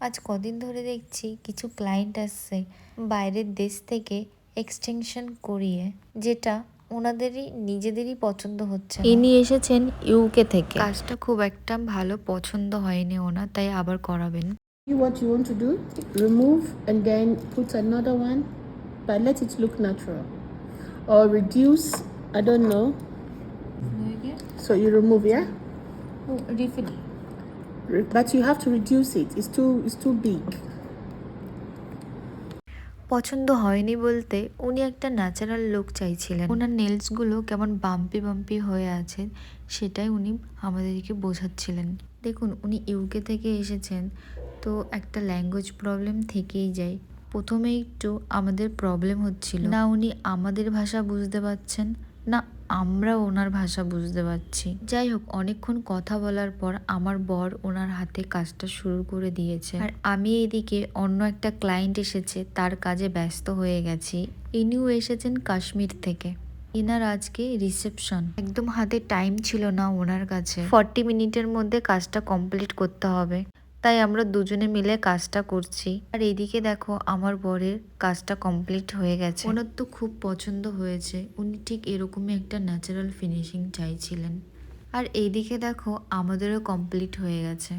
আজ কদিন ধরে দেখছি কিছু ক্লায়েন্ট আসছে বাইরের দেশ থেকে এক্সটেনশন করিয়ে, যেটা ওনাদেরই নিজেদেরই পছন্দ হচ্ছে না। ইনি এসেছেন ইউকে থেকে, কাজটা খুব একটা ভালো পছন্দ হয়নি ওনার, তাই আবার করাবেন। What you want to do, remove and then put another one, but let it look natural. Or reduce, I don't know. So you remove, yeah? Oh, refill. But you have to reduce it. It's too big. পছন্দ হয়নি বলতে উনি একটা natural look চাইছিলেন। ওনার নেলসগুলো কেমন bumpy bumpy হয়ে আছে সেটাই উনি আমাদেরকে বোঝাচ্ছিলেন। দেখুন, উনি ইউকে থেকে এসেছেন, তো একটা ল্যাঙ্গুয়েজ প্রবলেম থেকেই যায়। প্রথমে একটু আমাদের প্রবলেম হচ্ছিল, না উনি আমাদের ভাষা বুঝতে পারছেন না আমরা ওনার ভাষা বুঝতে পারছি। যাই হোক, অনেকক্ষণ কথা বলার পর আমার বর ওনার হাতে কাজটা শুরু করে দিয়েছে, আর আমি এদিকে অন্য একটা ক্লায়েন্ট এসেছে তার কাজে ব্যস্ত হয়ে গেছি। ইনিও এসেছেন কাশ্মীর থেকে। ইনার আজকে রিসেপশন, একদম হাতে টাইম ছিল না ওনার কাছে। 40 মিনিটের মধ্যে কাজটা কমপ্লিট করতে হবে, তাই আমরা দুজনে মিলে কাজটা করছি। আর এদিকে দেখো আমার বরের কাজটা কমপ্লিট হয়ে গেছে। ওনার তো খুব পছন্দ হয়েছে, উনি ঠিক এরকমই একটা ন্যাচারাল ফিনিশিং চাইছিলেন। আর এইদিকে দেখো আমাদেরও কমপ্লিট হয়ে গেছে।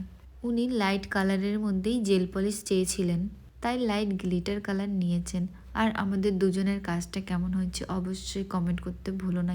উনি লাইট কালারের মধ্যেই জেল পলিশ চেয়েছিলেন, তাই লাইট গ্লিটার কালার নিয়েছেন। আর আমাদের দুজনের কাজটা কেমন হয়েছে অবশ্যই কমেন্ট করতে ভুলো না।